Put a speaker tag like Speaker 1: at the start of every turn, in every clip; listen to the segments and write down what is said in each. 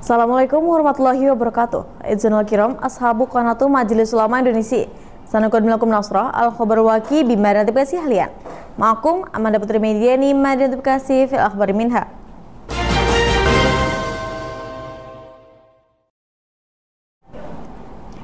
Speaker 1: Assalamualaikum warahmatullahi wabarakatuh. Idzanul kiram ashabu qanatu Majelis Ulama Indonesia. Sanakun milakum nasrah al-khabar waki bima notifikasi halian. Ma'akum Amanda Putri Media ni notifikasi fil akhbari minha.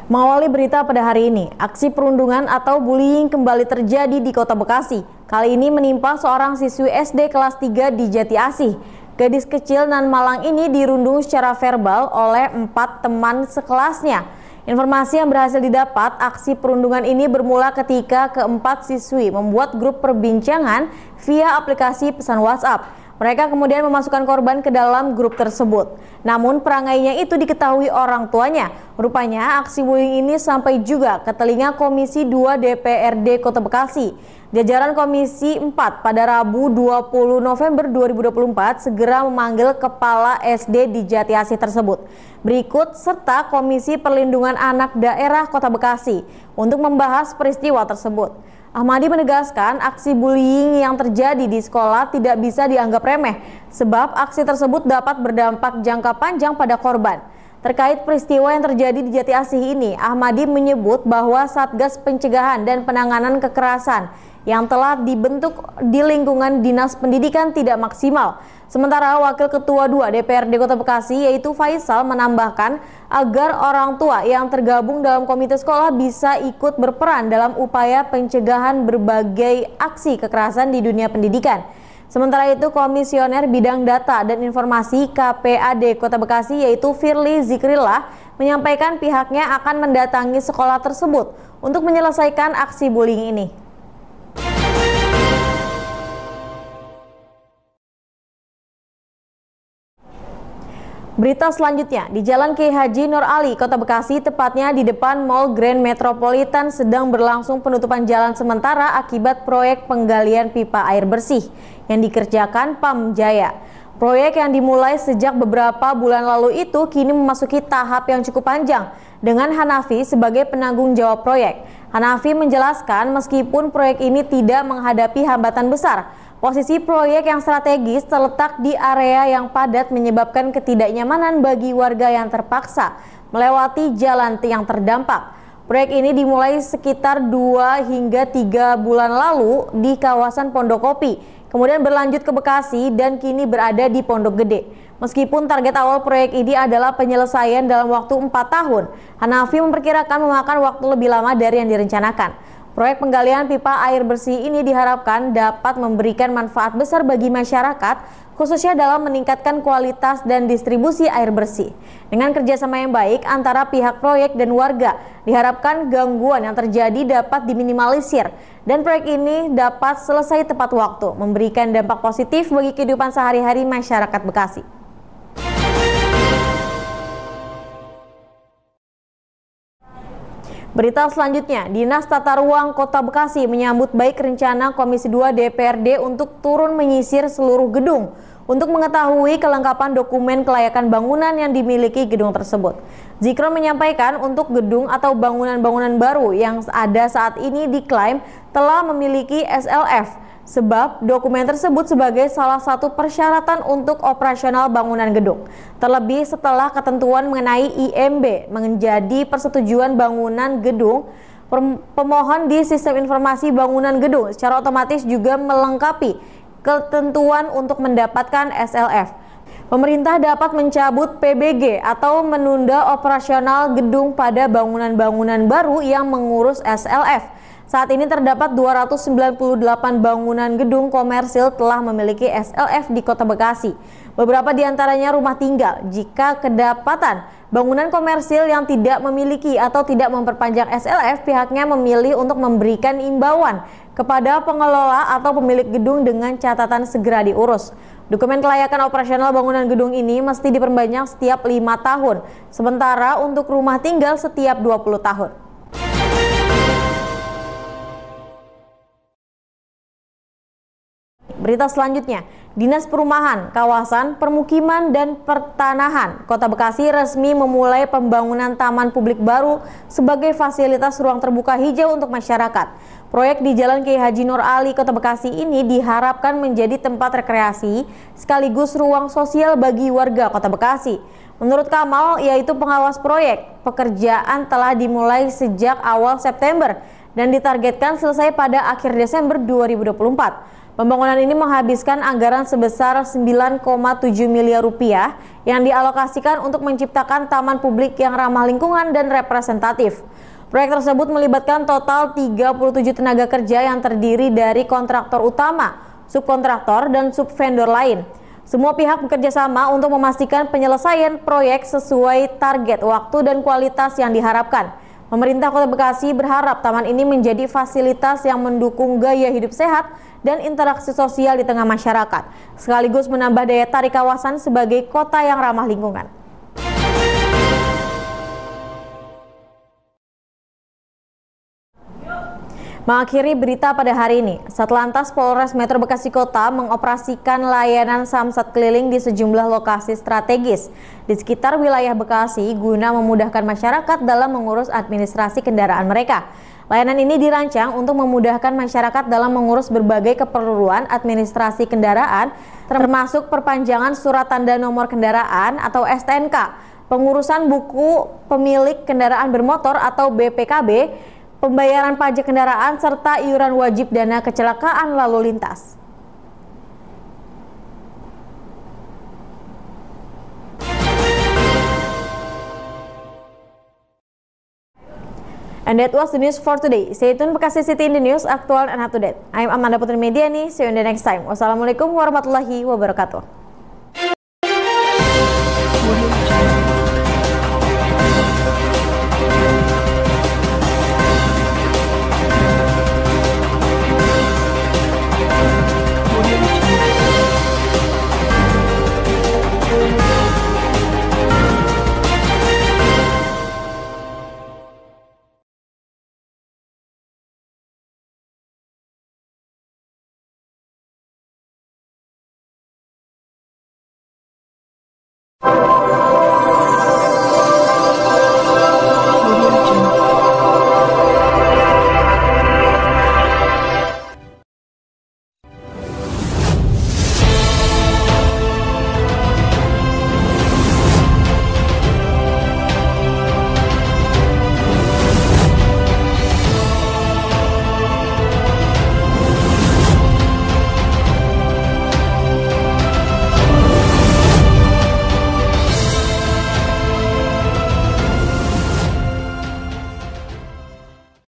Speaker 1: Mengawali berita pada hari ini, aksi perundungan atau bullying kembali terjadi di Kota Bekasi. Kali ini menimpa seorang siswi SD kelas 3 di Jati Asih. Gadis kecil nan malang ini dirundung secara verbal oleh 4 teman sekelasnya. Informasi yang berhasil didapat, aksi perundungan ini bermula ketika keempat siswi membuat grup perbincangan via aplikasi pesan WhatsApp. Mereka kemudian memasukkan korban ke dalam grup tersebut. Namun perangainya itu diketahui orang tuanya. Rupanya aksi bullying ini sampai juga ke telinga Komisi 2 DPRD Kota Bekasi. Jajaran Komisi 4 pada Rabu 20 November 2024 segera memanggil kepala SD di Jati Asih tersebut. Berikut serta Komisi Perlindungan Anak Daerah Kota Bekasi untuk membahas peristiwa tersebut. Ahmadi menegaskan aksi bullying yang terjadi di sekolah tidak bisa dianggap remeh, sebab aksi tersebut dapat berdampak jangka panjang pada korban. Terkait peristiwa yang terjadi di Jati Asih ini, Ahmadi menyebut bahwa Satgas Pencegahan dan Penanganan Kekerasan yang telah dibentuk di lingkungan Dinas Pendidikan tidak maksimal. Sementara Wakil Ketua 2 DPRD Kota Bekasi yaitu Faisal menambahkan agar orang tua yang tergabung dalam komite sekolah bisa ikut berperan dalam upaya pencegahan berbagai aksi kekerasan di dunia pendidikan. Sementara itu Komisioner Bidang Data dan Informasi KPAD Kota Bekasi yaitu Firly Zikrillah menyampaikan pihaknya akan mendatangi sekolah tersebut untuk menyelesaikan aksi bullying ini. Berita selanjutnya, di Jalan Kiai Haji Nur Ali, Kota Bekasi, tepatnya di depan Mall Grand Metropolitan sedang berlangsung penutupan jalan sementara akibat proyek penggalian pipa air bersih yang dikerjakan Pam Jaya. Proyek yang dimulai sejak beberapa bulan lalu itu kini memasuki tahap yang cukup panjang dengan Hanafi sebagai penanggung jawab proyek. Hanafi menjelaskan meskipun proyek ini tidak menghadapi hambatan besar, posisi proyek yang strategis terletak di area yang padat menyebabkan ketidaknyamanan bagi warga yang terpaksa melewati jalan yang terdampak. Proyek ini dimulai sekitar 2 hingga 3 bulan lalu di kawasan Pondokopi, kemudian berlanjut ke Bekasi dan kini berada di Pondok Gede. Meskipun target awal proyek ini adalah penyelesaian dalam waktu 4 tahun, Hanafi memperkirakan memakan waktu lebih lama dari yang direncanakan. Proyek penggalian pipa air bersih ini diharapkan dapat memberikan manfaat besar bagi masyarakat, khususnya dalam meningkatkan kualitas dan distribusi air bersih. Dengan kerjasama yang baik antara pihak proyek dan warga, diharapkan gangguan yang terjadi dapat diminimalisir dan proyek ini dapat selesai tepat waktu, memberikan dampak positif bagi kehidupan sehari-hari masyarakat Bekasi. Berita selanjutnya, Dinas Tata Ruang Kota Bekasi menyambut baik rencana Komisi 2 DPRD untuk turun menyisir seluruh gedung untuk mengetahui kelengkapan dokumen kelayakan bangunan yang dimiliki gedung tersebut. Zikron menyampaikan untuk gedung atau bangunan-bangunan baru yang ada saat ini diklaim telah memiliki SLF, sebab dokumen tersebut sebagai salah satu persyaratan untuk operasional bangunan gedung. Terlebih setelah ketentuan mengenai IMB menjadi persetujuan bangunan gedung, pemohon di Sistem Informasi Bangunan Gedung secara otomatis juga melengkapi ketentuan untuk mendapatkan SLF. Pemerintah dapat mencabut PBG atau menunda operasional gedung pada bangunan-bangunan baru yang mengurus SLF. Saat ini terdapat 298 bangunan gedung komersil telah memiliki SLF di Kota Bekasi. Beberapa diantaranya rumah tinggal. Jika kedapatan bangunan komersil yang tidak memiliki atau tidak memperpanjang SLF, pihaknya memilih untuk memberikan imbauan kepada pengelola atau pemilik gedung dengan catatan segera diurus. Dokumen kelayakan operasional bangunan gedung ini mesti diperbanyak setiap 5 tahun, sementara untuk rumah tinggal setiap 20 tahun. Berita selanjutnya, Dinas Perumahan, Kawasan, Permukiman, dan Pertanahan Kota Bekasi resmi memulai pembangunan taman publik baru sebagai fasilitas ruang terbuka hijau untuk masyarakat. Proyek di Jalan Kiai Haji Nur Ali, Kota Bekasi ini diharapkan menjadi tempat rekreasi sekaligus ruang sosial bagi warga Kota Bekasi. Menurut Kamal, yaitu pengawas proyek, pekerjaan telah dimulai sejak awal September dan ditargetkan selesai pada akhir Desember 2024. Pembangunan ini menghabiskan anggaran sebesar 9,7 miliar rupiah yang dialokasikan untuk menciptakan taman publik yang ramah lingkungan dan representatif. Proyek tersebut melibatkan total 37 tenaga kerja yang terdiri dari kontraktor utama, subkontraktor, dan subvendor lain. Semua pihak bekerja sama untuk memastikan penyelesaian proyek sesuai target waktu dan kualitas yang diharapkan. Pemerintah Kota Bekasi berharap taman ini menjadi fasilitas yang mendukung gaya hidup sehat dan interaksi sosial di tengah masyarakat, sekaligus menambah daya tarik kawasan sebagai kota yang ramah lingkungan. Mengakhiri berita pada hari ini, Satlantas Polres Metro Bekasi Kota mengoperasikan layanan samsat keliling di sejumlah lokasi strategis di sekitar wilayah Bekasi guna memudahkan masyarakat dalam mengurus administrasi kendaraan mereka. Layanan ini dirancang untuk memudahkan masyarakat dalam mengurus berbagai keperluan administrasi kendaraan, termasuk perpanjangan surat tanda nomor kendaraan atau STNK, pengurusan buku pemilik kendaraan bermotor atau BPKB, pembayaran pajak kendaraan, serta iuran wajib dana kecelakaan lalu lintas. And that was the news for today. Stay tuned Bekasi City in the News, aktual and up to date. I'm Amanda Putri Mediani. See you in the next time. Wassalamualaikum warahmatullahi wabarakatuh. You